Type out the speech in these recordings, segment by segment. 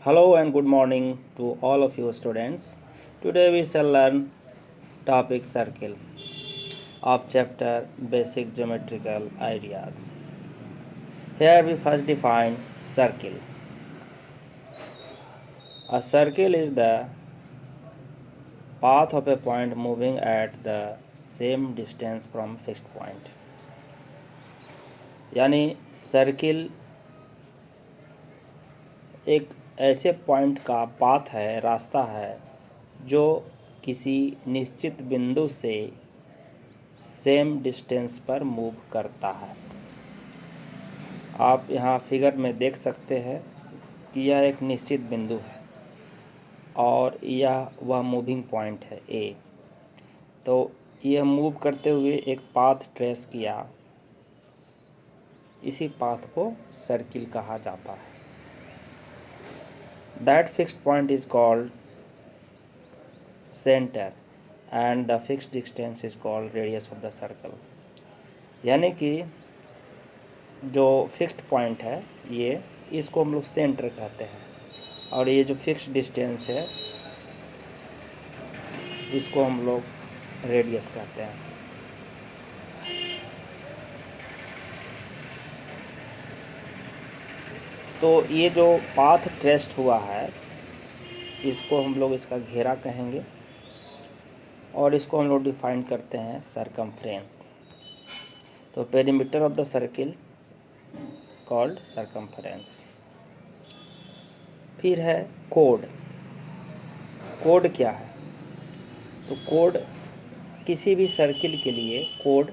Hello and good morning to all of you students. Today we shall learn topic circle of chapter basic geometrical ideas. Here we first define circle. A circle is the path of a point moving at the same distance from fixed point. यानी circle एक ऐसे point का path है, रास्ता है जो किसी निश्चित बिंदु से सेम डिस्टेंस पर मूव करता है। आप यहाँ फिगर में देख सकते हैं कि यह एक निश्चित बिंदु है और यह वह मूविंग पॉइंट है ए। तो यह मूव करते हुए एक पाथ ट्रेस किया, इसी पाथ को सर्किल कहा जाता है। That fixed point is called centre and the fixed distance is called radius of the circle. यानी कि जो फिक्स्ड पॉइंट है ये, इसको हम लोग सेंटर कहते हैं और ये जो फिक्स्ड डिस्टेंस है इसको हम लोग रेडियस कहते हैं। तो ये जो पाथ ट्रेस्ड हुआ है इसको हम लोग इसका घेरा कहेंगे और इसको हम लोग डिफाइन करते हैं सरकमफ्रेंस। तो perimeter of the circle called circumference. फिर है कोड। कोड क्या है? तो कोड किसी भी सर्किल के लिए कोड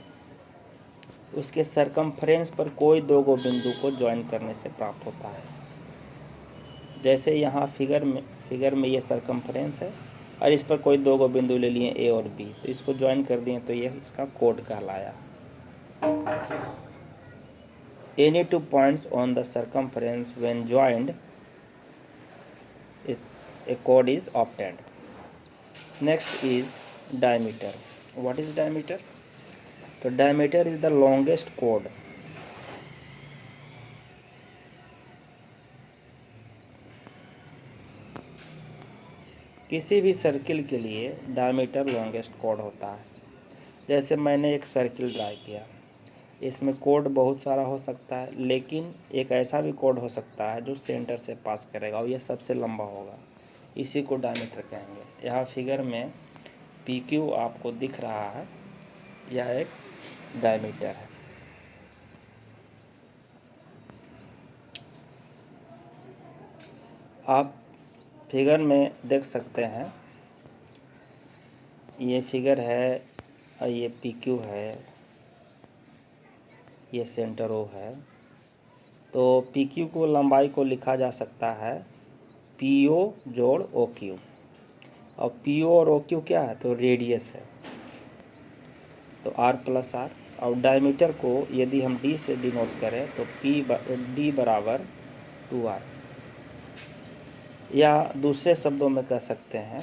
उसके सरकमफ्रेंस पर कोई दो गो बिंदु को ज्वाइन करने से प्राप्त होता है। जैसे यहाँ फिगर में ये सरकमफ्रेंस है और इस पर कोई दो गो बिंदु ले लिए ए और बी, तो इसको ज्वाइन कर दिए तो ये इसका कोड कहलाया। Any two points on the circumference when joined is a chord is obtained. Next is diameter. What is diameter? So diameter is the longest chord. किसी भी सर्किल के लिए डायमीटर लॉन्गेस्ट कोड होता है। जैसे मैंने एक सर्किल ड्रा किया, इसमें कोड बहुत सारा हो सकता है, लेकिन एक ऐसा भी कोड हो सकता है जो सेंटर से पास करेगा और यह सबसे लंबा होगा, इसी को डायमीटर कहेंगे। यहाँ फिगर में PQ आपको दिख रहा है, यह एक डायमीटर है। आप फिगर में देख सकते हैं, ये फिगर है और ये PQ है, ये सेंटर O है। तो PQ को लंबाई को लिखा जा सकता है PO जोड़ OQ, और PO और OQ क्या है? तो रेडियस है, तो R प्लस R। और डायमीटर को यदि हम D से डिनोट करें तो D बराबर 2R, या दूसरे शब्दों में कह सकते हैं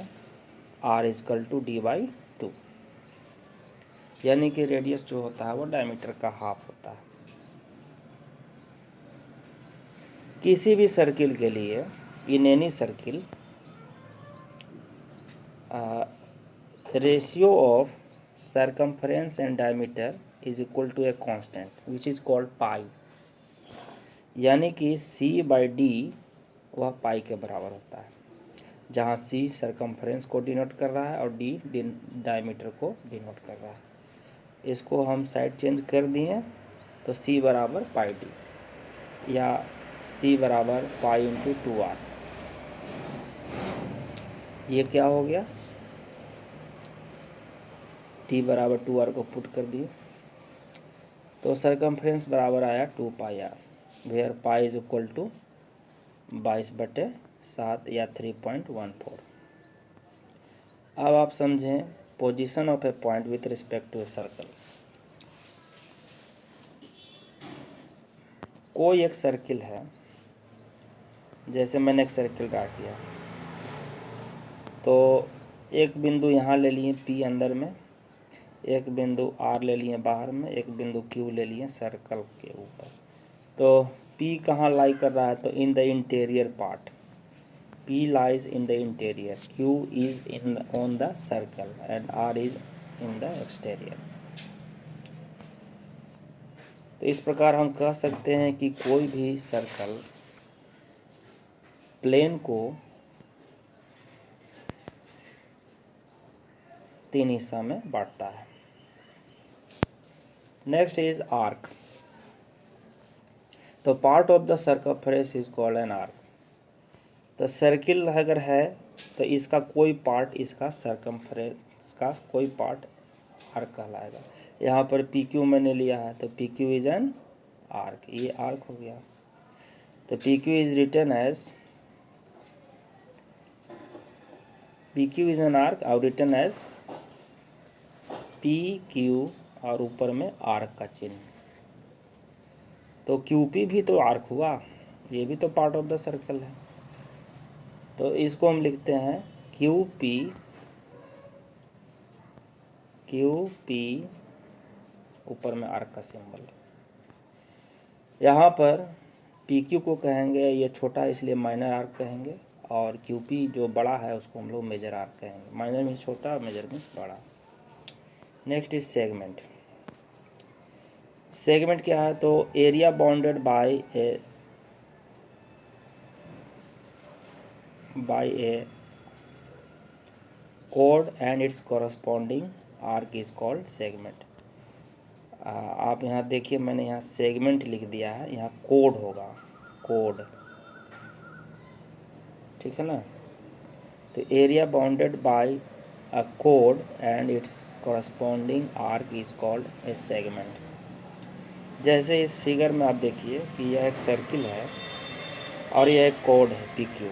R इजकल टू D/2। यानी कि रेडियस जो होता है वो डायमीटर का हाफ होता है। किसी भी सर्किल के लिए, in any circle, ratio of circumference and diameter is equal to a constant which is called pi। यानी कि C/D वह पाई के बराबर होता है, जहाँ C सरकमफ्रेंस को डिनोट कर रहा है और D डायमीटर को डिनोट कर रहा है। इसको हम साइड चेंज कर दिए तो C बराबर पाई D, या C बराबर पाई इंटू 2R। ये क्या हो गया? T बराबर 2R को पुट कर दिए तो सरकमफ्रेंस बराबर आया 2πr, where pi is equal to 22/7 या 3.14। अब आप समझें position of a point with respect to a circle. कोई एक सर्किल है, जैसे मैंने एक सर्किल ड्रा किया, तो एक बिंदु यहाँ ले लिए P अंदर में, एक बिंदु R ले लिए बाहर में, एक बिंदु Q ले लिए सर्कल के ऊपर। तो P कहाँ लाई कर रहा है? तो in the interior part, P lies in the interior, Q is on the circle and R is in the exterior. तो इस प्रकार हम कह सकते हैं कि कोई भी सर्कल प्लेन को 3 हिस्सा में बांटता है। Next is arc. तो part of the circumference is called an arc. तो सर्किल अगर है तो इसका कोई पार्ट, इसका सर्कमफ्रेंस का कोई पार्ट आर्क कहलाएगा। यहाँ पर पी क्यू मैंने लिया है तो P Q is an arc, ये आर्क हो गया। तो P Q is written as, P Q is an arc और रिटन एज पी क्यू और ऊपर में आर्क का चिन्ह। तो क्यू पी भी तो आर्क हुआ, ये भी तो पार्ट ऑफ द सर्कल है। तो इसको हम लिखते हैं क्यू पी ऊपर में आर्क का सिंबल। यहाँ पर पी क्यू को कहेंगे, ये छोटा इसलिए माइनर आर्क कहेंगे, और क्यू पी जो बड़ा है उसको हम लोग मेजर आर्क कहेंगे। माइनर मीन्स छोटा, मेजर मीन्स बड़ा। Next is segment. सेगमेंट क्या है? तो area bounded by A code and it's corresponding arc is called segment. आप यहाँ देखिए, मैंने यहाँ सेगमेंट लिख दिया है, यहाँ कोड होगा, कोड, ठीक है ना। तो area bounded by a code and it's corresponding arc is called A segment. जैसे इस फिगर में आप देखिए कि यह एक सर्किल है और यह एक कोड है पी क्यू,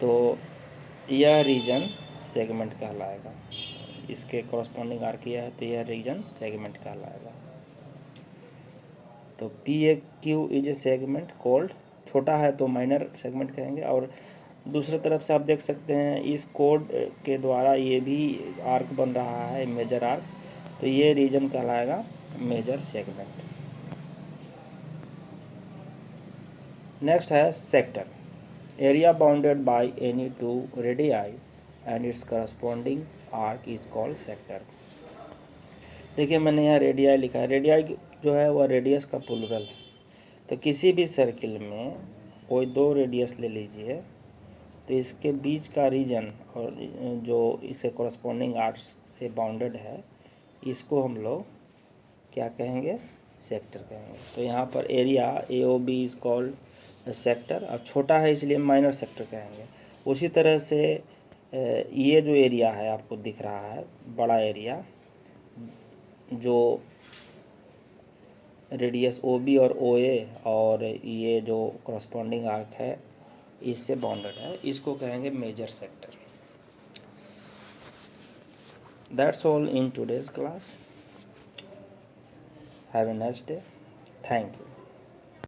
तो यह रीजन सेगमेंट कहलाएगा। इसके कॉरस्पॉन्डिंग आर्क यह है तो यह रीजन सेगमेंट कहलाएगा। तो P A Q is A segment called, छोटा है तो माइनर सेगमेंट कहेंगे। और दूसरी तरफ से आप देख सकते हैं इस कोड के द्वारा ये भी आर्क बन रहा है, मेजर आर्क, तो ये रीजन कहलाएगा मेजर सेगमेंट। नेक्स्ट है sector. Area bounded by any two radii and it's corresponding arc is called sector. देखिए मैंने यहाँ रेडियाई लिखा है, रेडियाई जो है वह रेडियस का प्लूरल है। तो किसी भी सर्किल में कोई 2 रेडियस ले लीजिए, तो इसके बीच का रीजन और जो इसके कॉरस्पॉन्डिंग आर्क से बाउंडेड है, इसको हम लोग क्या कहेंगे? सेक्टर कहेंगे। तो यहाँ पर area A O B is called sector, और छोटा है इसलिए माइनर सेक्टर कहेंगे। उसी तरह से ये जो एरिया है आपको दिख रहा है, बड़ा एरिया जो रेडियस ओ बी और ओ ए और ये जो कॉरस्पॉन्डिंग आर्क है इससे बाउंडेड है, इसको कहेंगे major sector. That's all in today's class. Have a nice day. Thank you.